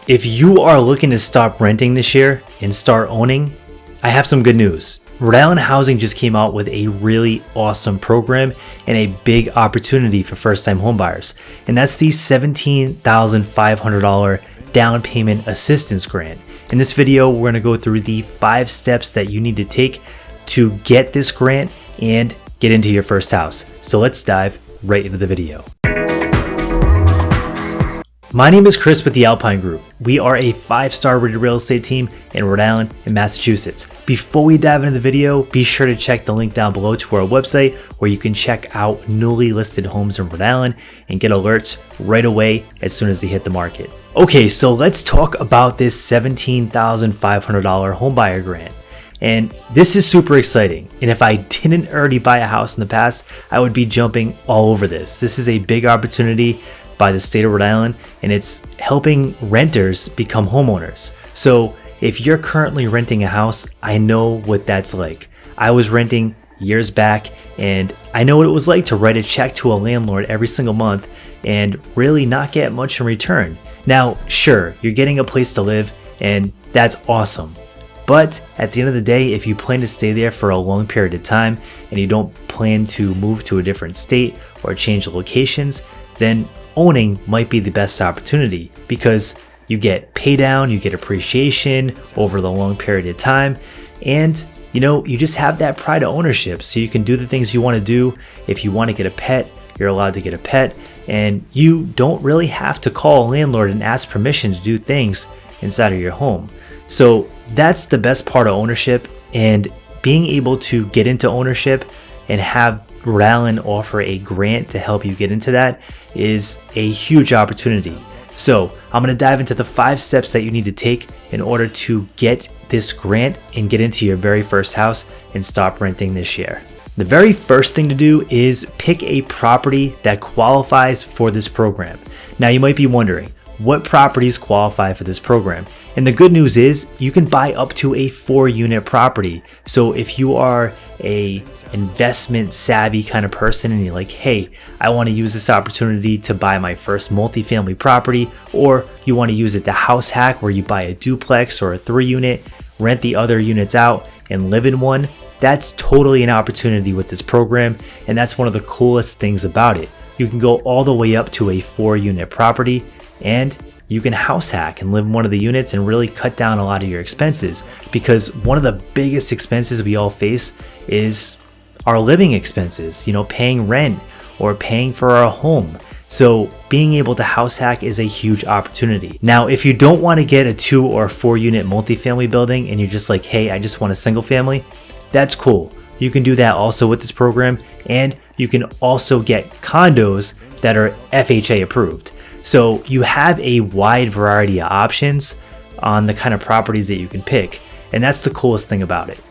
If you are looking to stop renting this year and start owning, I have some good news. Rhode Island Housing just came out with a really awesome program and a big opportunity for first-time homebuyers, and that's the $17,500 down payment assistance grant. In this video, we're going to go through the 5 steps that you need to take to get this grant and get into your first house. So let's dive right into the video. My name is Chris with the Alpine Group. We are a 5-star rated real estate team in Rhode Island and Massachusetts. Before we dive into the video, be sure to check the link down below to our website where you can check out newly listed homes in Rhode Island and get alerts right away as soon as they hit the market. Okay, so let's talk about this $17,500 homebuyer grant. And this is super exciting. And if I didn't already buy a house in the past, I would be jumping all over this. This is a big opportunity by the state of Rhode Island, and it's helping renters become homeowners. So if you're currently renting a house, I know what that's like. I was renting years back, and I know what it was like to write a check to a landlord every single month and really not get much in return. Now, sure, you're getting a place to live, and that's awesome. But at the end of the day, if you plan to stay there for a long period of time and you don't plan to move to a different state or change locations, then owning might be the best opportunity because you get pay down, you get appreciation over the long period of time, and you just have that pride of ownership, so you can do the things you want to do. If you want to get a pet, you're allowed to get a pet, and you don't really have to call a landlord and ask permission to do things inside of your home. So that's the best part of ownership, and being able to get into ownership and have Rhode Island offer a grant to help you get into that is a huge opportunity. So I'm going to dive into the 5 steps that you need to take in order to get this grant and get into your very first house and stop renting this year. The very first thing to do is pick a property that qualifies for this program. Now you might be wondering, what properties qualify for this program? And the good news is you can buy up to a 4-unit property. So if you are a investment savvy kind of person and you're like, hey, I want to use this opportunity to buy my first multifamily property, or you want to use it to house hack where you buy a duplex or a 3-unit, rent the other units out and live in one, that's totally an opportunity with this program. And that's one of the coolest things about it. You can go all the way up to a 4-unit property, and you can house hack and live in one of the units and really cut down a lot of your expenses, because one of the biggest expenses we all face is our living expenses, paying rent or paying for our home. So being able to house hack is a huge opportunity. Now, if you don't want to get a 2 or 4-unit multifamily building and you're just like, hey, I just want a single family, that's cool. You can do that also with this program, and you can also get condos that are FHA approved. So you have a wide variety of options on the kind of properties that you can pick, and that's the coolest thing about it.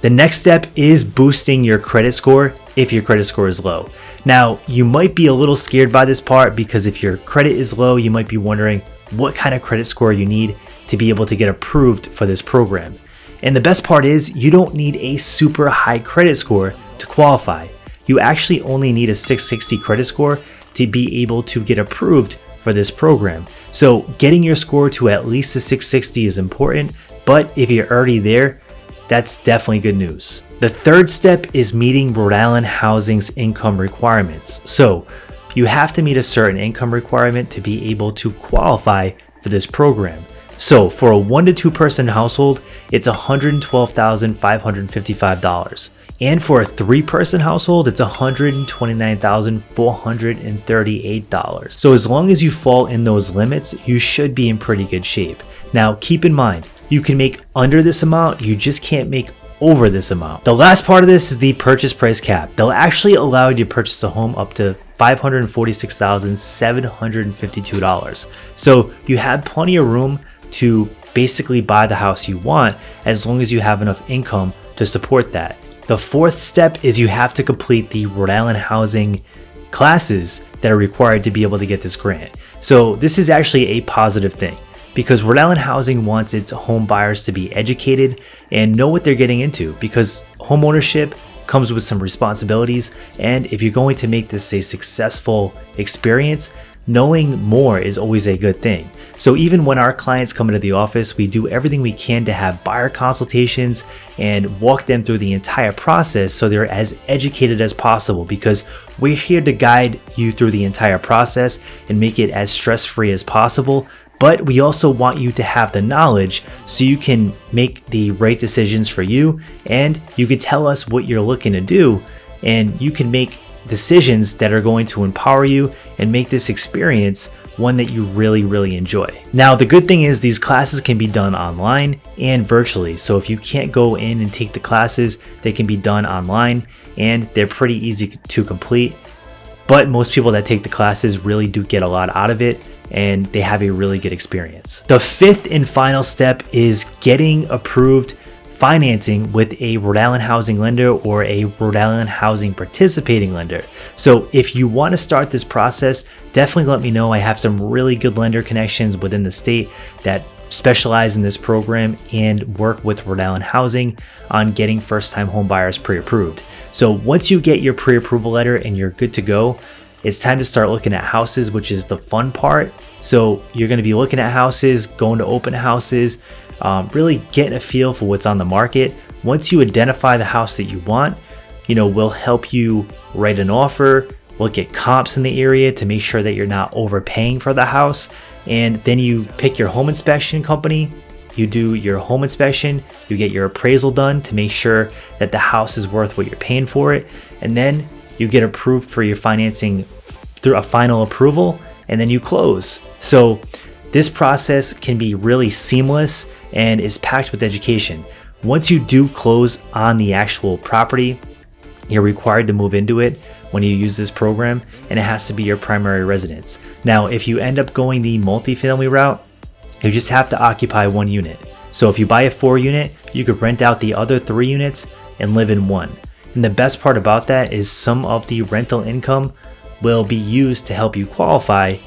The next step is boosting your credit score if your credit score is low. Now, you might be a little scared by this part because if your credit is low, you might be wondering what kind of credit score you need to be able to get approved for this program. And the best part is you don't need a super high credit score to qualify. You actually only need a 660 credit score to be able to get approved for this program. So getting your score to at least a 660 is important, but if you're already there, that's definitely good news. The third step is meeting Rhode Island Housing's income requirements. So you have to meet a certain income requirement to be able to qualify for this program. So for a 1 to 2 person household, it's $112,555. And for a 3-person household, it's $129,438. So as long as you fall in those limits, you should be in pretty good shape. Now, keep in mind, you can make under this amount, you just can't make over this amount. The last part of this is the purchase price cap. They'll actually allow you to purchase a home up to $546,752. So you have plenty of room to basically buy the house you want as long as you have enough income to support that. The 4th step is you have to complete the Rhode Island Housing classes that are required to be able to get this grant. So this is actually a positive thing because Rhode Island Housing wants its home buyers to be educated and know what they're getting into, because home ownership comes with some responsibilities, and if you're going to make this a successful experience, knowing more is always a good thing. So even when our clients come into the office, we do everything we can to have buyer consultations and walk them through the entire process so they're as educated as possible, because we're here to guide you through the entire process and make it as stress-free as possible. But we also want you to have the knowledge so you can make the right decisions for you, and you can tell us what you're looking to do, and you can make decisions that are going to empower you and make this experience one that you really enjoy. Now, the good thing is these classes can be done online and virtually. So if you can't go in and take the classes, they can be done online and they're pretty easy to complete. But most people that take the classes really do get a lot out of it and they have a really good experience. The fifth and final step is getting approved financing with a Rhode Island housing lender or a Rhode Island housing participating lender. So if you want to start this process, definitely let me know. I have some really good lender connections within the state that specialize in this program and work with Rhode Island Housing on getting first-time home buyers pre-approved. So once you get your pre-approval letter and you're good to go, it's time to start looking at houses, which is the fun part. So you're going to be looking at houses, going to open houses, really getting a feel for what's on the market. Once you identify the house that you want, we'll help you write an offer, look at comps in the area to make sure that you're not overpaying for the house. And then you pick your home inspection company, you do your home inspection, you get your appraisal done to make sure that the house is worth what you're paying for it. And then you get approved for your financing through a final approval, and then you close. So this process can be really seamless and is packed with education. Once you do close on the actual property, you're required to move into it when you use this program, and it has to be your primary residence. Now, if you end up going the multifamily route, you just have to occupy one unit. So if you buy a 4-unit, you could rent out the other 3 units and live in one. And the best part about that is some of the rental income will be used to help you qualify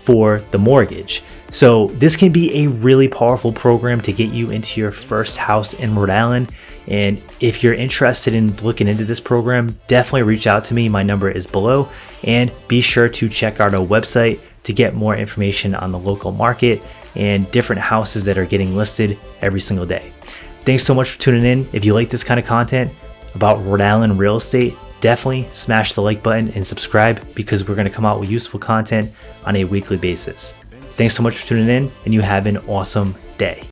for the mortgage. So this can be a really powerful program to get you into your first house in Rhode Island. And if you're interested in looking into this program, definitely reach out to me. My number is below, and be sure to check out our website to get more information on the local market and different houses that are getting listed every single day. Thanks so much for tuning in. If you like this kind of content about Rhode Island real estate, definitely smash the like button and subscribe, because we're going to come out with useful content on a weekly basis. Thanks so much for tuning in, and you have an awesome day.